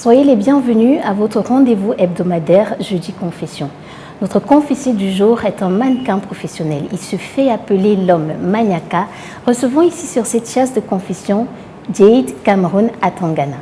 Soyez les bienvenus à votre rendez-vous hebdomadaire Jeudi Confession. Notre confessé du jour est un mannequin professionnel. Il se fait appeler l'homme Maniaka. Recevons ici sur cette chaise de confession Jade Cameroun Atangana.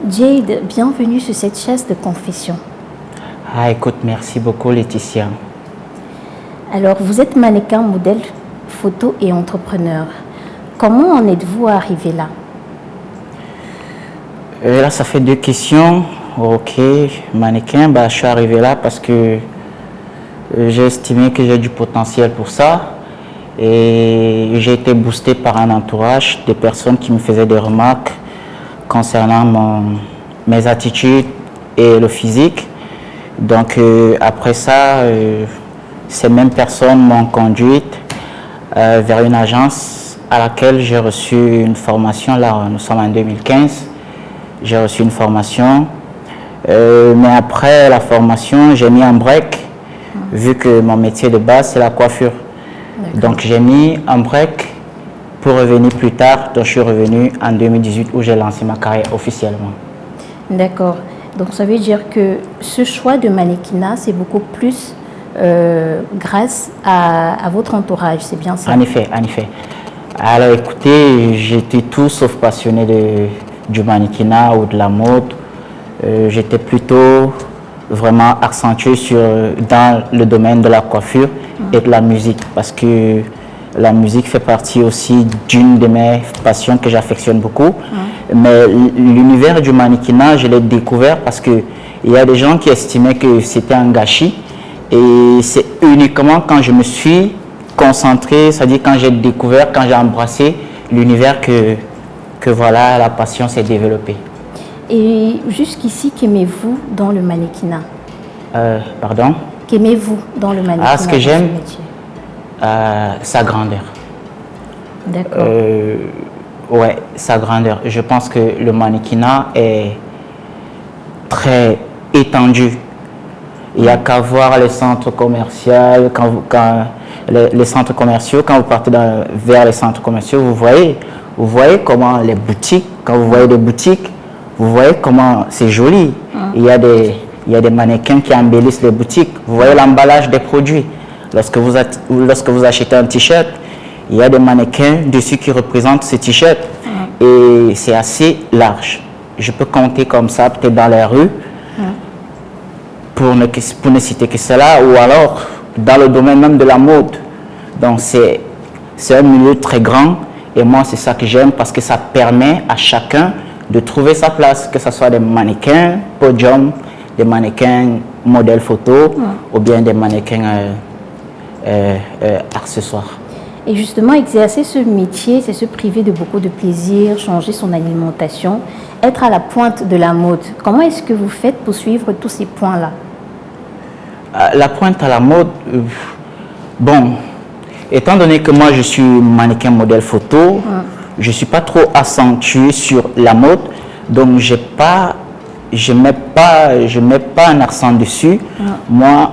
Jade, bienvenue sur cette chaise de confession. Écoute, merci beaucoup Laetitia. Alors, vous êtes mannequin, modèle, photo et entrepreneur. Comment en êtes-vous arrivé là? Là, ça fait deux questions. Ok, mannequin, je suis arrivé là parce que j'ai estimé que j'ai du potentiel pour ça. Et j'ai été boosté par un entourage, des personnes qui me faisaient des remarques concernant mes attitudes et le physique. Donc après ça, ces mêmes personnes m'ont conduite vers une agence à laquelle j'ai reçu une formation. Là, nous sommes en 2015. J'ai reçu une formation. Mais après la formation, j'ai mis un break, vu que mon métier de base, c'est la coiffure. Donc j'ai mis un break pour revenir plus tard. Donc je suis revenu en 2018 où j'ai lancé ma carrière officiellement. D'accord. Donc ça veut dire que ce choix de mannequinat, c'est beaucoup plus grâce à votre entourage, c'est bien ça? En effet, en effet. Alors écoutez, j'étais tout sauf passionné du mannequinat ou de la mode. J'étais plutôt vraiment accentué dans le domaine de la coiffure et de la musique, parce que la musique fait partie aussi d'une de mes passions que j'affectionne beaucoup. Mais l'univers du mannequinat, je l'ai découvert parce qu'il y a des gens qui estimaient que c'était un gâchis. Et c'est uniquement quand je me suis concentré, c'est-à-dire quand j'ai découvert, quand j'ai embrassé l'univers que voilà, la passion s'est développée. Et jusqu'ici, qu'aimez-vous dans le mannequinat? Pardon? Qu'aimez-vous dans le mannequinat? Ce que j'aime, sa grandeur. D'accord. Ouais, sa grandeur. Je pense que le mannequinat est très étendu. Il n'y a qu'à voir les centres commerciaux. Les centres commerciaux, quand vous partez vers les centres commerciaux, vous voyez comment les boutiques, quand vous voyez des boutiques, vous voyez comment c'est joli. Il y a des mannequins qui embellissent les boutiques. Vous voyez l'emballage des produits. Lorsque vous achetez un t-shirt, il y a des mannequins dessus qui représentent ce t-shirt. Et c'est assez large. Je peux compter comme ça, peut-être dans les rues, pour ne citer que cela, ou alors dans le domaine même de la mode. Donc c'est un milieu très grand, et moi c'est ça que j'aime, parce que ça permet à chacun de trouver sa place, que ce soit des mannequins podium, des mannequins modèles photo, ou bien des mannequins accessoires. Et justement, exercer ce métier, c'est se priver de beaucoup de plaisir, changer son alimentation, être à la pointe de la mode. Comment est-ce que vous faites pour suivre tous ces points-là? La pointe à la mode, bon, étant donné que moi je suis mannequin modèle photo, je ne suis pas trop accentué sur la mode, donc je mets pas un accent dessus. Moi,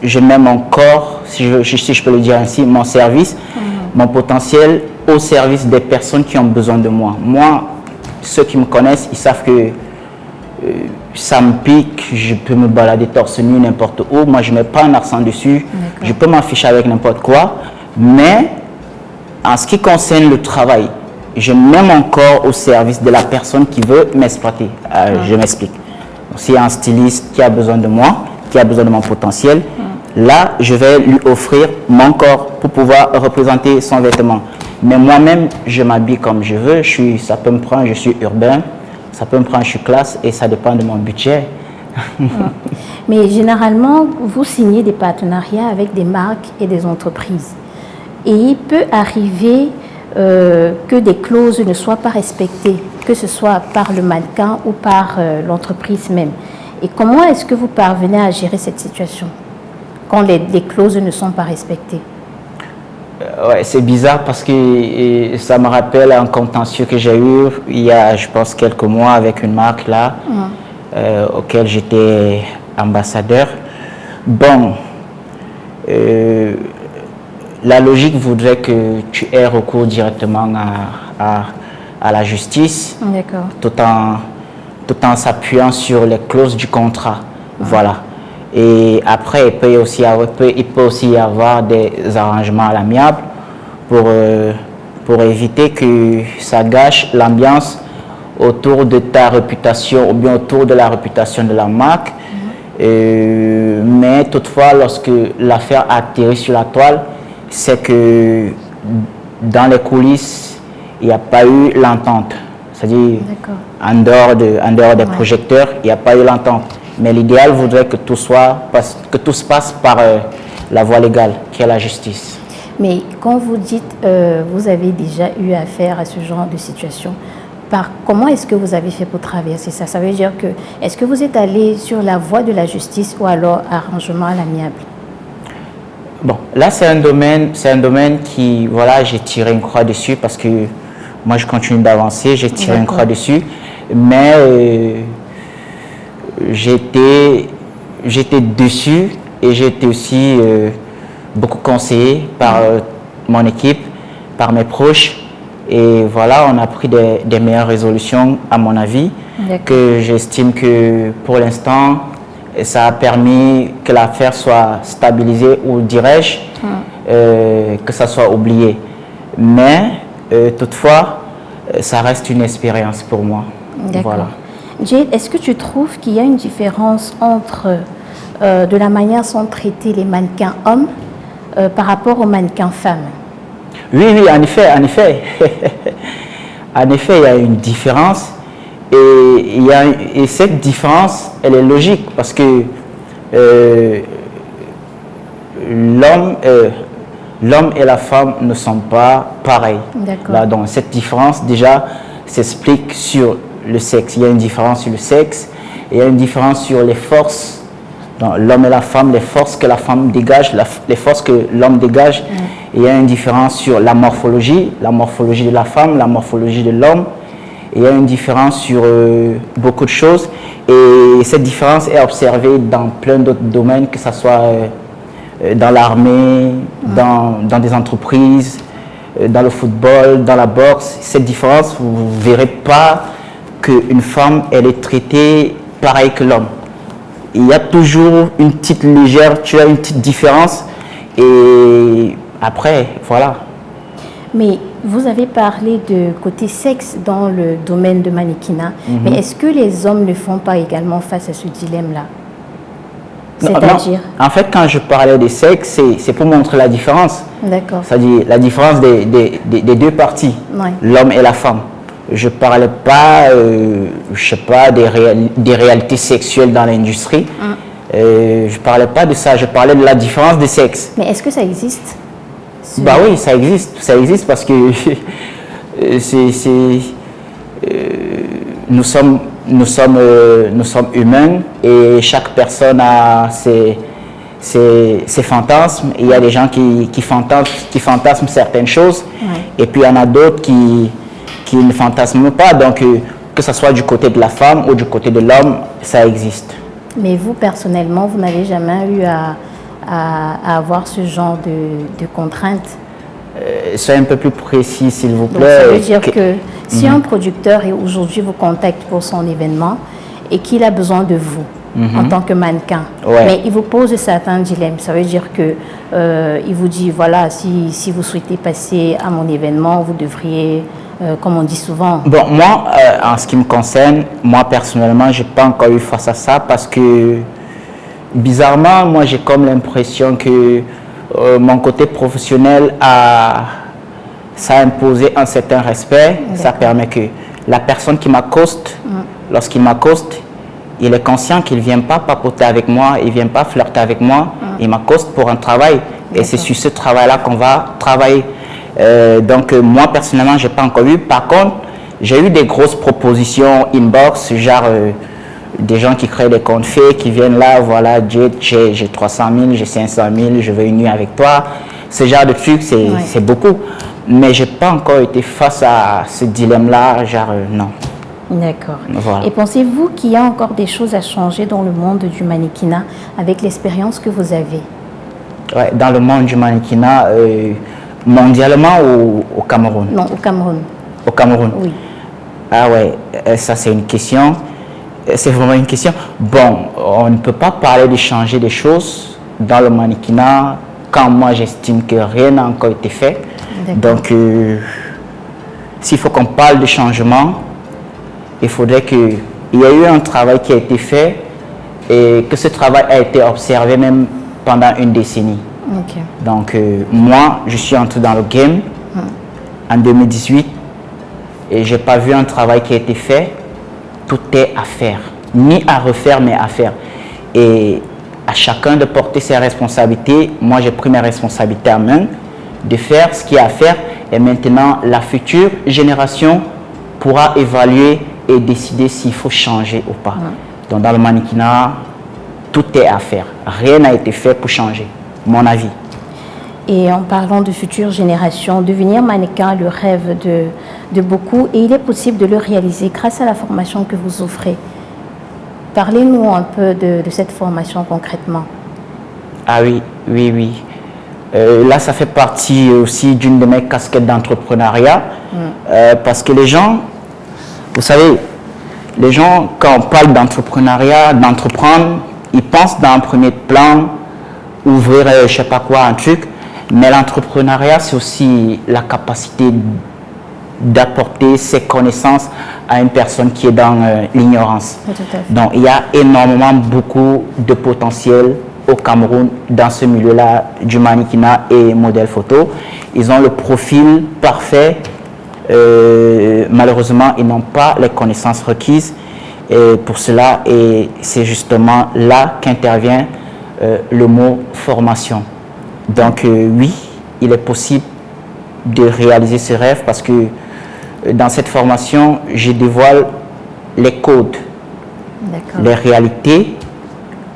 je mets mon corps, si je peux le dire ainsi, mon service, mon potentiel au service des personnes qui ont besoin de moi. Moi, ceux qui me connaissent, ils savent que ça me pique, je peux me balader torse nu n'importe où. Moi, je ne mets pas un accent dessus. Je peux m'afficher avec n'importe quoi. Mais en ce qui concerne le travail, je mets mon corps au service de la personne qui veut m'exploiter. Je m'explique. S'il y a un styliste qui a besoin de moi, qui a besoin de mon potentiel, là, je vais lui offrir mon corps pour pouvoir représenter son vêtement. Mais moi-même, je m'habille comme je veux. Ça peut me prendre, je suis urbain. Ça peut me prendre, je suis classe, et ça dépend de mon budget. Mais généralement, vous signez des partenariats avec des marques et des entreprises. Et il peut arriver que des clauses ne soient pas respectées, que ce soit par le mannequin ou par l'entreprise même. Et comment est-ce que vous parvenez à gérer cette situation? quand les clauses ne sont pas respectées? Ouais, c'est bizarre parce que ça me rappelle un contentieux que j'ai eu il y a, je pense, quelques mois avec une marque là, auquel j'étais ambassadeur. Bon, la logique voudrait que tu aies recours directement à la justice, tout en s'appuyant sur les clauses du contrat. Voilà. Et après, il peut aussi y avoir des arrangements à l'amiable pour éviter que ça gâche l'ambiance autour de ta réputation ou bien autour de la réputation de la marque. Mais toutefois, lorsque l'affaire a atterri sur la toile, c'est que dans les coulisses, il n'y a pas eu l'entente. C'est-à-dire, en dehors des projecteurs, il n'y a pas eu l'entente. Mais l'idéal voudrait que tout se passe par la voie légale, qui est la justice. Mais quand vous dites, vous avez déjà eu affaire à ce genre de situation, comment est-ce que vous avez fait pour traverser ça? Ça veut dire que, est-ce que vous êtes allé sur la voie de la justice ou alors arrangement à l'amiable? Bon, là c'est un domaine qui, voilà, j'ai tiré une croix dessus parce que moi je continue d'avancer, j'ai tiré une croix dessus, mais j'étais dessus et j'ai été aussi beaucoup conseillé par mon équipe, par mes proches. Et voilà, on a pris des meilleures résolutions, à mon avis, que j'estime que pour l'instant, ça a permis que l'affaire soit stabilisée, ou dirais-je, que ça soit oublié. Mais toutefois, ça reste une expérience pour moi. Voilà. Jade, est-ce que tu trouves qu'il y a une différence entre de la manière dont sont traités les mannequins hommes par rapport aux mannequins femmes? Oui, en effet. En effet, il y a une différence. Et cette différence, elle est logique parce que l'homme et la femme ne sont pas pareils. Là, donc, cette différence, déjà, s'explique sur le sexe. Il y a une différence sur le sexe, et il y a une différence sur les forces. L'homme et la femme, les forces que la femme dégage, les forces que l'homme dégage. Et il y a une différence sur la morphologie de la femme, la morphologie de l'homme. Et il y a une différence sur beaucoup de choses. Et cette différence est observée dans plein d'autres domaines, que ce soit dans l'armée, dans des entreprises, dans le football, dans la boxe. Cette différence, vous ne verrez pas qu'une femme, elle est traitée pareil que l'homme. Il y a toujours une petite une petite différence. Et après, voilà. Mais vous avez parlé de côté sexe dans le domaine de mannequinat. Mais est-ce que les hommes ne font pas également face à ce dilemme-là? C'est-à-dire? En fait, quand je parlais de sexe, c'est pour montrer la différence. D'accord. C'est-à-dire la différence des deux parties, l'homme et la femme. Je ne parlais pas, je sais pas, des réalités sexuelles dans l'industrie. Je ne parlais pas de ça, je parlais de la différence des sexes. Mais est-ce que ça existe? Bah oui, ça existe parce que nous sommes humains et chaque personne a ses fantasmes. Il y a des gens qui fantasment certaines choses, et puis il y en a d'autres qui ne fantasment pas. Donc, que ce soit du côté de la femme ou du côté de l'homme, ça existe. Mais vous, personnellement, vous n'avez jamais eu à avoir ce genre de contraintes? Soyez un peu plus précis, s'il vous plaît. Donc, ça veut dire que si un producteur aujourd'hui vous contacte pour son événement et qu'il a besoin de vous en tant que mannequin, mais il vous pose certains dilemmes, ça veut dire que il vous dit, voilà, si vous souhaitez passer à mon événement, vous devriez, comme on dit souvent. Bon, moi, en ce qui me concerne, moi personnellement, je n'ai pas encore eu face à ça parce que, bizarrement, moi j'ai comme l'impression que mon côté professionnel ça a imposé un certain respect. Ça permet que la personne qui m'accoste, lorsqu'il m'accoste, il est conscient qu'il ne vient pas papoter avec moi, il ne vient pas flirter avec moi, il m'accoste pour un travail. Et c'est sur ce travail-là qu'on va travailler. Donc moi personnellement, je n'ai pas encore eu. Par contre, j'ai eu des grosses propositions inbox, genre des gens qui créent des comptes faits, qui viennent là, voilà, j'ai 300 000, j'ai 500 000, je veux une nuit avec toi. Ce genre de trucs, c'est beaucoup. Mais je n'ai pas encore été face à ce dilemme-là, genre non. D'accord. Voilà. Et pensez-vous qu'il y a encore des choses à changer dans le monde du mannequinat avec l'expérience que vous avez? Ouais, dans le monde du mannequinat, mondialement ou au Cameroun? Non, au Cameroun. Au Cameroun? Oui. Ah ouais, ça c'est une question. C'est vraiment une question. Bon, on ne peut pas parler de changer des choses dans le mannequinat quand moi j'estime que rien n'a encore été fait. Donc, s'il faut qu'on parle de changement, il faudrait qu'il y ait eu un travail qui a été fait et que ce travail a été observé même pendant une décennie. Okay. Donc, moi, je suis entré dans le game en 2018 et je n'ai pas vu un travail qui a été fait. Tout est à faire, ni à refaire, mais à faire. Et à chacun de porter ses responsabilités. Moi, j'ai pris mes responsabilités en main, de faire ce qu'il y a à faire. Et maintenant, la future génération pourra évaluer et décider s'il faut changer ou pas. Donc, dans le mannequinat, tout est à faire. Rien n'a été fait pour changer, mon avis. Et en parlant de future génération, devenir mannequin est le rêve de beaucoup et il est possible de le réaliser grâce à la formation que vous offrez. Parlez-nous un peu de cette formation concrètement. Ah oui. Là, ça fait partie aussi d'une de mes casquettes d'entrepreneuriat parce que les gens, vous savez, les gens, quand on parle d'entrepreneuriat, d'entreprendre, ils pensent dans un premier plan ouvrir, je ne sais pas quoi, un truc. Mais l'entrepreneuriat, c'est aussi la capacité d'apporter ses connaissances à une personne qui est dans l'ignorance. Donc, il y a énormément, beaucoup de potentiel au Cameroun dans ce milieu-là du mannequinat et modèle photo. Ils ont le profil parfait. Malheureusement, ils n'ont pas les connaissances requises pour cela. Et c'est justement là qu'intervient le mot formation. Donc oui, il est possible de réaliser ce rêve parce que dans cette formation, je dévoile les codes, les réalités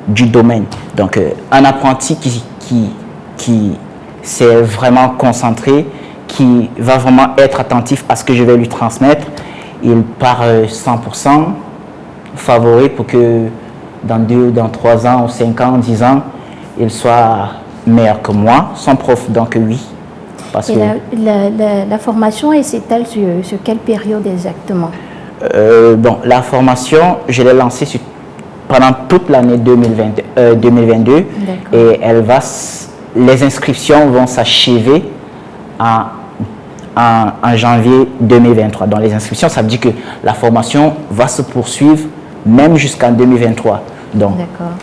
du domaine. Donc un apprenti qui s'est vraiment concentré, qui va vraiment être attentif à ce que je vais lui transmettre, il part 100% favori pour que dans 2, dans 3 ans, ou 5 ans, 10 ans, il soit meilleur que moi, son prof, donc oui. Parce que la formation, elle s'étale sur quelle période exactement? Bon, la formation, je l'ai lancée pendant toute l'année 2022 et les inscriptions vont s'achever en janvier 2023. Donc les inscriptions, ça veut dire que la formation va se poursuivre même jusqu'en 2023. Donc,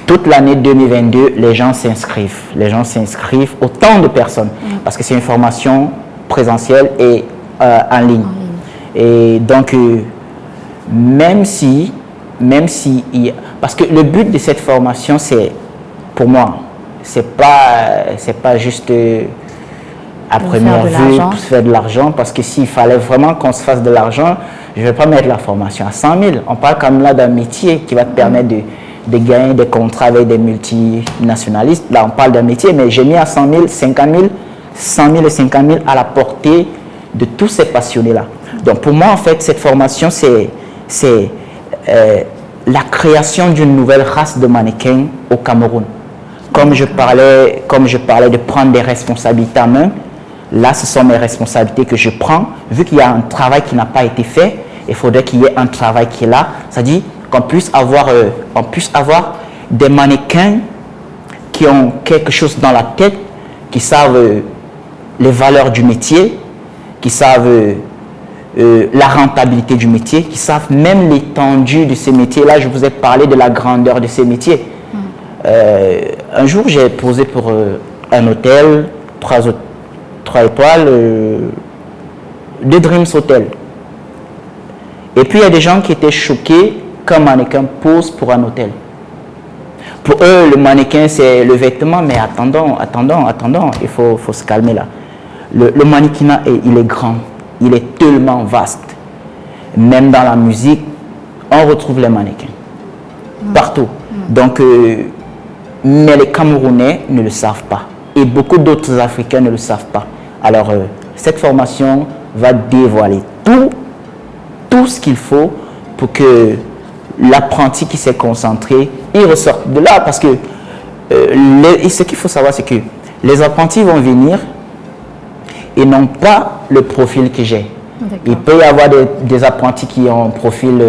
toute l'année 2022, les gens s'inscrivent. Les gens s'inscrivent, autant de personnes, parce que c'est une formation présentielle et en ligne. Et donc, même si parce que le but de cette formation, c'est, pour moi, c'est pas juste à première vue pour se faire de l'argent, parce que s'il fallait vraiment qu'on se fasse de l'argent, je ne vais pas mettre la formation à 100 000. On parle quand même là d'un métier qui va te permettre de gagner des contrats avec des multinationalistes. Là, on parle d'un métier, mais j'ai mis à 100 000, 50 000, 100 000 et 50 000 à la portée de tous ces passionnés-là. Donc, pour moi, en fait, cette formation, c'est la création d'une nouvelle race de mannequins au Cameroun. Comme je parlais de prendre des responsabilités en main, là, ce sont mes responsabilités que je prends. Vu qu'il y a un travail qui n'a pas été fait, il faudrait qu'il y ait un travail qui est là. C'est-à-dire qu'on puisse avoir des mannequins qui ont quelque chose dans la tête, qui savent les valeurs du métier, qui savent la rentabilité du métier, qui savent même l'étendue de ces métiers. Là, je vous ai parlé de la grandeur de ces métiers. Un jour, j'ai posé pour un hôtel, 3 étoiles, de Dreams Hotel. Et puis, il y a des gens qui étaient choqués qu'un mannequin pose pour un hôtel. Pour eux, le mannequin, c'est le vêtement, mais attendons, il faut se calmer là. Le mannequinat, il est grand, il est tellement vaste. Même dans la musique, on retrouve les mannequins. partout. Donc, mais les Camerounais ne le savent pas. Et beaucoup d'autres Africains ne le savent pas. Alors, cette formation va dévoiler tout ce qu'il faut pour que l'apprenti qui s'est concentré, il ressorte de là. Parce que ce qu'il faut savoir, c'est que les apprentis vont venir et n'ont pas le profil que j'ai. Il peut y avoir des apprentis qui ont un profil,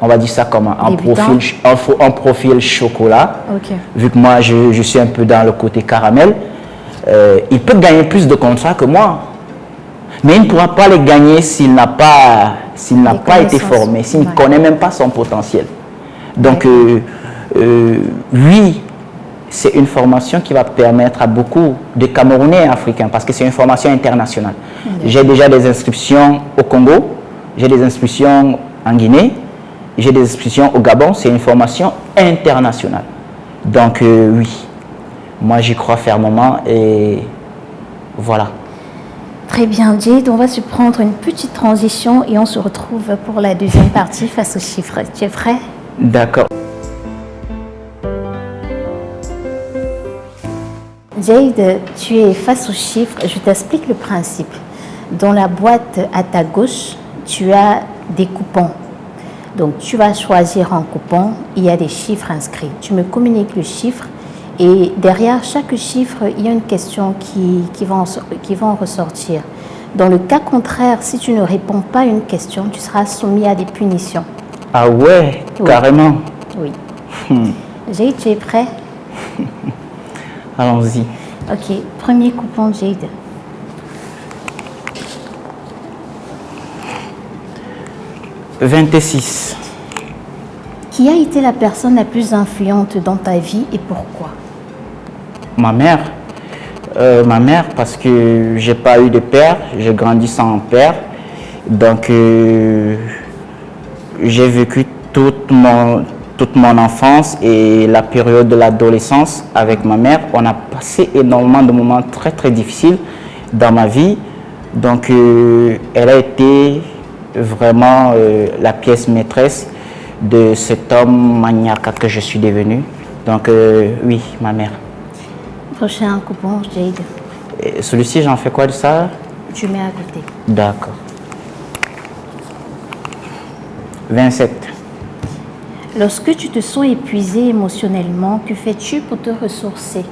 on va dire ça comme un profil chocolat. Vu que moi, je suis un peu dans le côté caramel. Il peut gagner plus de contrats que moi. Mais il ne pourra pas les gagner s'il n'a pas été formé, s'il ne connaît même pas son potentiel. Donc, oui, c'est une formation qui va permettre à beaucoup de Camerounais et Africains, parce que c'est une formation internationale. J'ai déjà des inscriptions au Congo, j'ai des inscriptions en Guinée, j'ai des inscriptions au Gabon. C'est une formation internationale. Donc, oui, moi j'y crois fermement et voilà. Très bien, Jade, on va se prendre une petite transition et on se retrouve pour la deuxième partie face aux chiffres. Tu es prêt? D'accord. Jade, tu es face aux chiffres. Je t'explique le principe. Dans la boîte à ta gauche, tu as des coupons. Donc, tu vas choisir un coupon. Il y a des chiffres inscrits. Tu me communiques le chiffre et derrière chaque chiffre, il y a une question qui va en ressortir. Dans le cas contraire, si tu ne réponds pas à une question, tu seras soumis à des punitions. Ah ouais, oui. Carrément. Oui. Jade, tu es prêt? Allons-y. Ok, premier coupon, Jade. « 26. Qui a été la personne la plus influente dans ta vie et pourquoi? Ma mère. Ma mère, parce que j'ai pas eu de père, j'ai grandi sans père. Donc, j'ai vécu toute mon enfance et la période de l'adolescence avec ma mère. On a passé énormément de moments très très difficiles dans ma vie. Donc, elle a été vraiment la pièce maîtresse de cet homme maniaque que je suis devenu. Donc, oui, ma mère. Prochain coupon, Jade. Celui-ci, j'en fais quoi de ça? Tu mets à côté. D'accord. 27. Lorsque tu te sens épuisé émotionnellement, que fais-tu pour te ressourcer?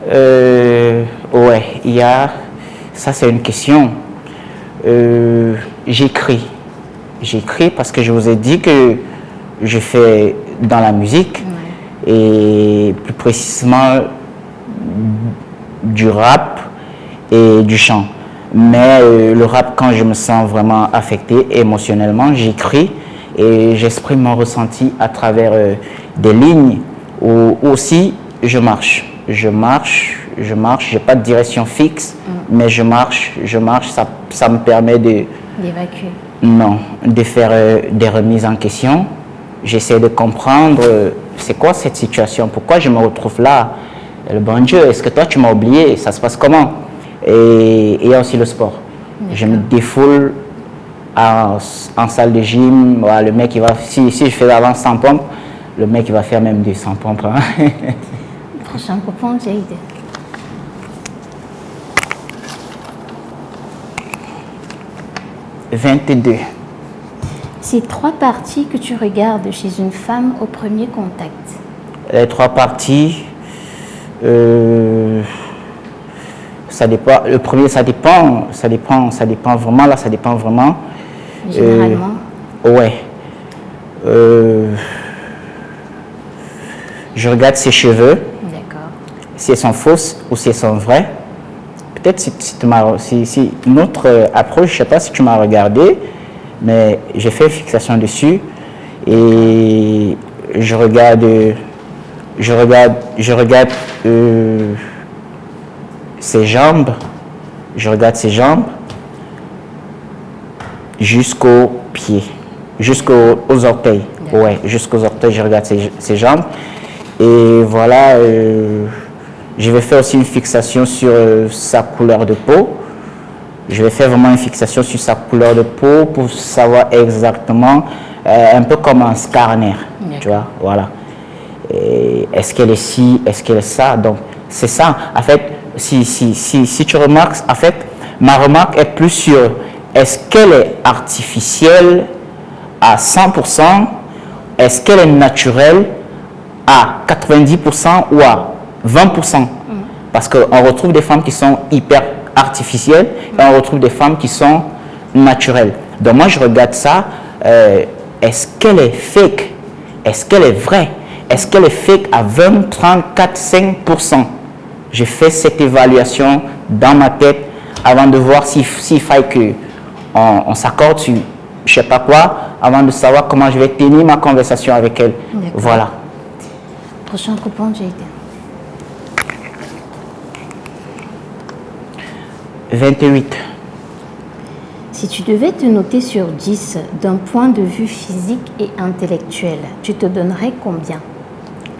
Ouais, il y a... Ça, c'est une question. J'écris. J'écris parce que je vous ai dit que je fais dans la musique. Et plus précisément du rap et du chant. Mais le rap, quand je me sens vraiment affecté émotionnellement, j'écris et j'exprime mon ressenti à travers des lignes ou aussi je marche. Je marche, j'ai pas de direction fixe, mais je marche, ça me permet d'évacuer. Non, de faire des remises en question. J'essaie de comprendre c'est quoi cette situation, pourquoi je me retrouve là. Et le bon Dieu, est-ce que toi tu m'as oublié, ça se passe comment? Et il y a aussi le sport. Je me défoule en salle de gym. Voilà, le mec, il va, si je fais avant 100 pompes, le mec il va faire même des 100 pompes. Hein. Prochain coupon, Jade. « 22. C'est 3 parties que tu regardes chez une femme au premier contact. Les 3 parties, ça dépend. Le premier, ça dépend vraiment. Là, ça dépend vraiment. Généralement. Ouais. Je regarde ses cheveux. D'accord. Si elles sont fausses ou si elles sont vraies. Peut-être si une autre approche, je ne sais pas si tu m'as regardé, mais j'ai fait fixation dessus et je regarde ses jambes, jusqu'aux pieds, jusqu'aux orteils. Ouais, jusqu'aux orteils, je regarde ses jambes. Et voilà, je vais faire aussi une fixation sur sa couleur de peau. Je vais faire vraiment une fixation sur sa couleur de peau pour savoir exactement, un peu comme un scanner, tu vois, voilà. Est-ce qu'elle est ci, est-ce qu'elle est ça? Donc, c'est ça. En fait, si tu remarques, en fait, ma remarque est plus sur est-ce qu'elle est artificielle à 100%, est-ce qu'elle est naturelle à 90% ou à 20%? Parce qu'on retrouve des femmes qui sont hyper artificielles et on retrouve des femmes qui sont naturelles. Donc moi, je regarde ça, est-ce qu'elle est fake? Est-ce qu'elle est vraie? Est-ce qu'elle est fake à 20, 30, 4, 5%? Je fais cette évaluation dans ma tête avant de voir s'il faille qu'on s'accorde sur je sais pas quoi, avant de savoir comment je vais tenir ma conversation avec elle. Voilà. Prochain coupon, Jade. 28. Si tu devais te noter sur 10 d'un point de vue physique et intellectuel, tu te donnerais combien?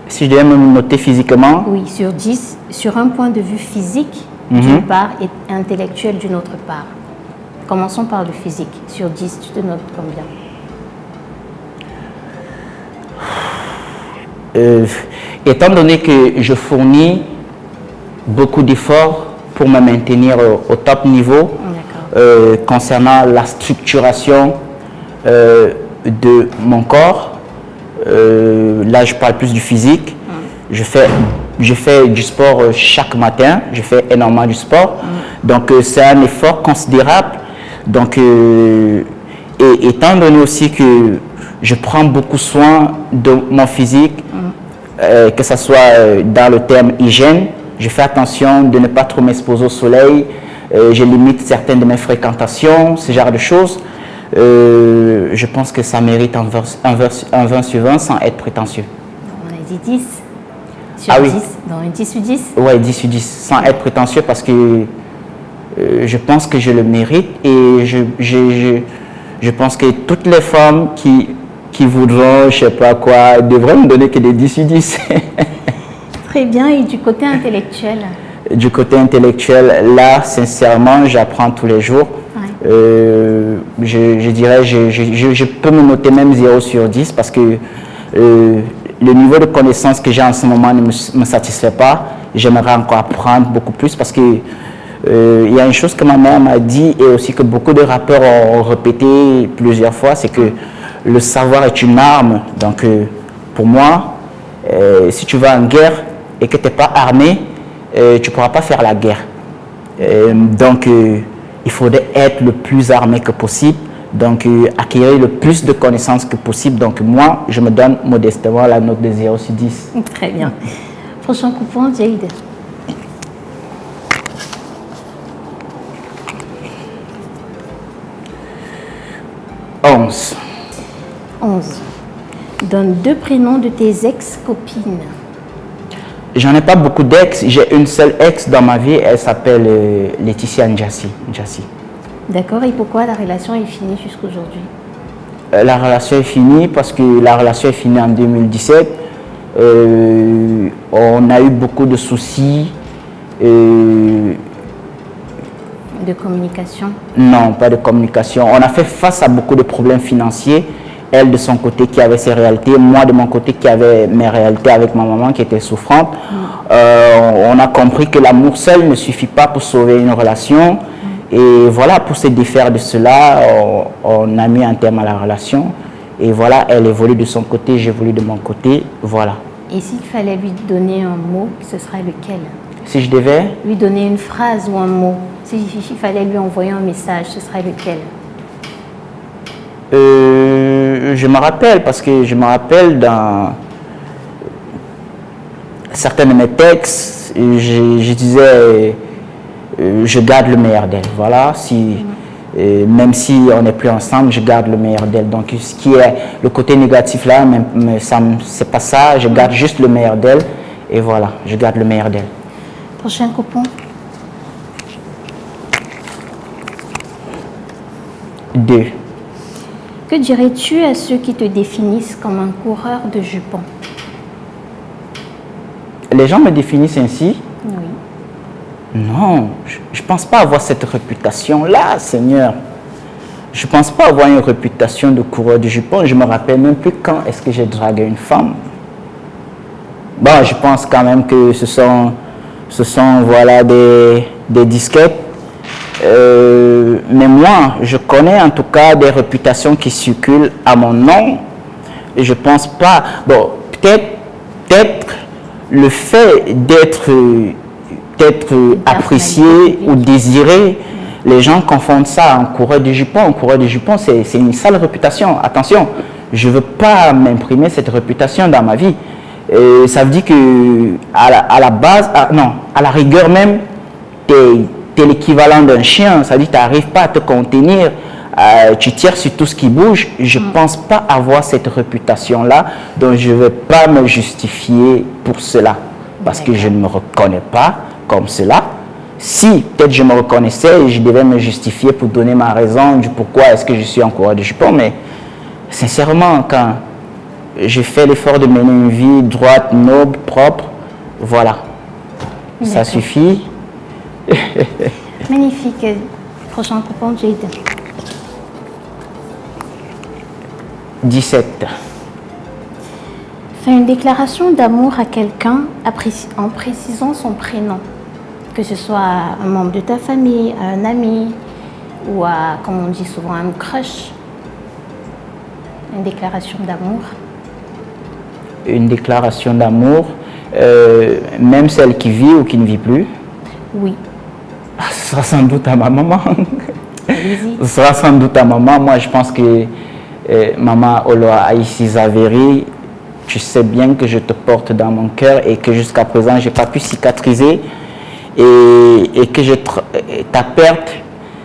Si je devais me noter physiquement? Oui, sur 10, sur un point de vue physique d'une part et intellectuel d'une autre part. Commençons par le physique. Sur 10, tu te notes combien? Étant donné que je fournis beaucoup d'efforts pour me maintenir au top niveau, concernant la structuration de mon corps, là je parle plus du physique, je fais du sport chaque matin, je fais énormément du sport, donc c'est un effort considérable. Donc, et étant donné aussi que je prends beaucoup soin de mon physique, que ce soit dans le terme hygiène, je fais attention de ne pas trop m'exposer au soleil, je limite certaines de mes fréquentations, ce genre de choses. Je pense que ça mérite un 20 sur 20 sans être prétentieux. On a dit 10 sur 10, dans un 10 sur 10? Oui, 10 sur 10, sans être prétentieux parce que je pense que je le mérite et je pense que toutes les femmes qui voudront, je ne sais pas quoi, devraient me donner que des 10 sur 10. Très bien, et du côté intellectuel? Du côté intellectuel, là, sincèrement, j'apprends tous les jours. Je dirais, je peux me noter même 0 sur 10 parce que le niveau de connaissance que j'ai en ce moment ne me satisfait pas. J'aimerais encore apprendre beaucoup plus parce que il y a une chose que ma mère m'a dit et aussi que beaucoup de rappeurs ont répété plusieurs fois, c'est que le savoir est une arme. Donc pour moi, si tu vas en guerre et que tu n'es pas armé, tu ne pourras pas faire la guerre. Donc il faudrait être le plus armé que possible, donc acquérir le plus de connaissances que possible. Donc moi, je me donne modestement la note de 0 sur 10. Très bien. Prochain coupon, Jade. 11. 11. Donne 2 prénoms de tes ex-copines. J'en ai pas beaucoup d'ex, j'ai une seule ex dans ma vie, elle s'appelle Laetitia Njassi. D'accord, et pourquoi la relation est finie jusqu'aujourd'hui? La relation est finie parce que la relation est finie en 2017. On a eu beaucoup de soucis. De communication? Non, pas de communication. On a fait face à beaucoup de problèmes financiers. Elle de son côté qui avait ses réalités, moi de mon côté qui avait mes réalités avec ma maman qui était souffrante. On a compris que l'amour seul ne suffit pas pour sauver une relation. Et voilà, pour se défaire de cela, on a mis un terme à la relation. Et voilà, elle évolue de son côté, j'évolue de mon côté. Voilà. Et s'il fallait lui donner un mot, ce serait lequel? Si je devais lui donner une phrase ou un mot, s'il fallait lui envoyer un message, ce serait lequel? Je me rappelle, parce que je me rappelle dans certains de mes textes, je disais, je garde le meilleur d'elle. Voilà, même si on n'est plus ensemble, je garde le meilleur d'elle. Donc, ce qui est le côté négatif là, c'est pas ça, je garde juste le meilleur d'elle. Et voilà, je garde le meilleur d'elle. Prochain coupon. 2. Que dirais-tu à ceux qui te définissent comme un coureur de jupons? Les gens me définissent ainsi. Oui. Non, je ne pense pas avoir cette réputation-là, Seigneur. Je ne pense pas avoir une réputation de coureur de jupons. Je ne me rappelle même plus quand est-ce que j'ai dragué une femme. Bon, je pense quand même que ce sont voilà, des disquettes. Mais moi, je connais en tout cas des réputations qui circulent à mon nom. Et je ne pense pas... Bon, peut-être le fait d'être apprécié ou désiré, les gens confondent ça en coureur de jupons. Un coureur de jupons, c'est une sale réputation. Attention, je ne veux pas m'imprimer cette réputation dans ma vie. Et ça veut dire que à la base, à la rigueur même, tu es l'équivalent d'un chien. Ça veut dire que tu n'arrives pas à te contenir. Tu tires sur tout ce qui bouge. Je ne pense pas avoir cette réputation-là, donc je ne vais pas me justifier pour cela. Parce que je ne me reconnais pas comme cela. Si peut-être je me reconnaissais et je devais me justifier pour donner ma raison du pourquoi est-ce que je suis en coureur de jupons, mais sincèrement, quand je fais l'effort de mener une vie droite, noble, propre, voilà, ça suffit. Magnifique. Prochain coupon, Jade. 17. Fais une déclaration d'amour à quelqu'un en précisant son prénom. Que ce soit un membre de ta famille, un ami ou à, comme on dit souvent, un crush. Une déclaration d'amour. Une déclaration d'amour, même celle qui vit ou qui ne vit plus. Oui. Ce sera sans doute à ma maman. Allez-y. Ce sera sans doute à maman. Moi, je pense que maman Oloa Aïssi Zaveri, tu sais bien que je te porte dans mon cœur et que jusqu'à présent, je n'ai pas pu cicatriser et que ta perte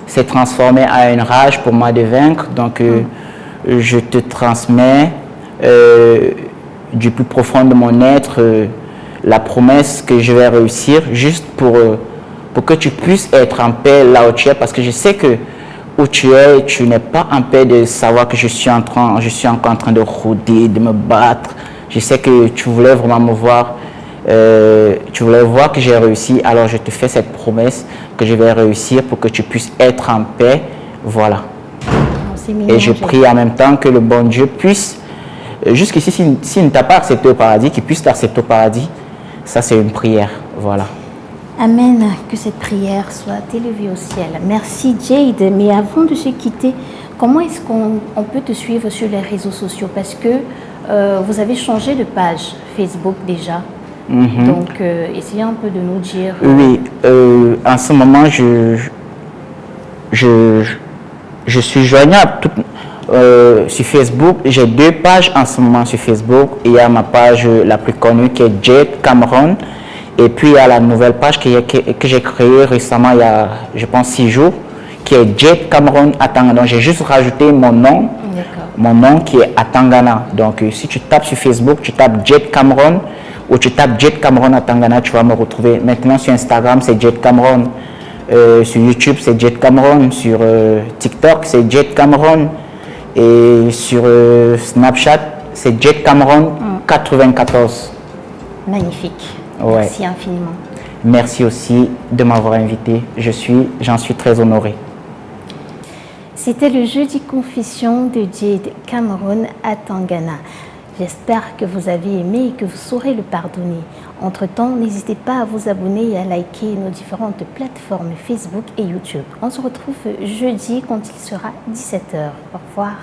s'est transformée en une rage pour moi de vaincre. Donc, je te transmets du plus profond de mon être la promesse que je vais réussir juste pour que tu puisses être en paix là où tu es, parce que je sais que où tu es, tu n'es pas en paix de savoir que je suis encore en train de rôder, de me battre. Je sais que tu voulais vraiment me voir, tu voulais voir que j'ai réussi, alors je te fais cette promesse que je vais réussir pour que tu puisses être en paix, voilà. Et je prie en même temps que le bon Dieu puisse, jusqu'ici, s'il ne t'a pas accepté au paradis, qu'il puisse t'accepter au paradis. Ça, c'est une prière, voilà. Amen, que cette prière soit élevée au ciel. Merci Jade, mais avant de se quitter, comment est-ce qu'on peut te suivre sur les réseaux sociaux? Parce que vous avez changé de page Facebook déjà. Donc, essayez un peu de nous dire... Oui, en ce moment, je suis joignable sur Facebook. J'ai 2 pages en ce moment sur Facebook. Il y a ma page la plus connue qui est Jade Cameron. Et puis il y a la nouvelle page que j'ai créée récemment, il y a, je pense, 6 jours, qui est Jade Cameron Atangana. Donc j'ai juste rajouté mon nom qui est Atangana. Donc si tu tapes sur Facebook, tu tapes Jade Cameron ou tu tapes Jade Cameron Atangana, tu vas me retrouver. Maintenant sur Instagram, c'est Jade Cameron. Sur YouTube, c'est Jade Cameron. Sur TikTok, c'est Jade Cameron. Et sur Snapchat, c'est Jade Cameron 94. Magnifique. Ouais. Merci infiniment. Merci aussi de m'avoir invité. J'en suis très honoré. C'était le Jeudi Confession de Jade Cameron Atangana. J'espère que vous avez aimé et que vous saurez le pardonner. Entre-temps, n'hésitez pas à vous abonner et à liker nos différentes plateformes Facebook et YouTube. On se retrouve jeudi quand il sera 17h. Au revoir.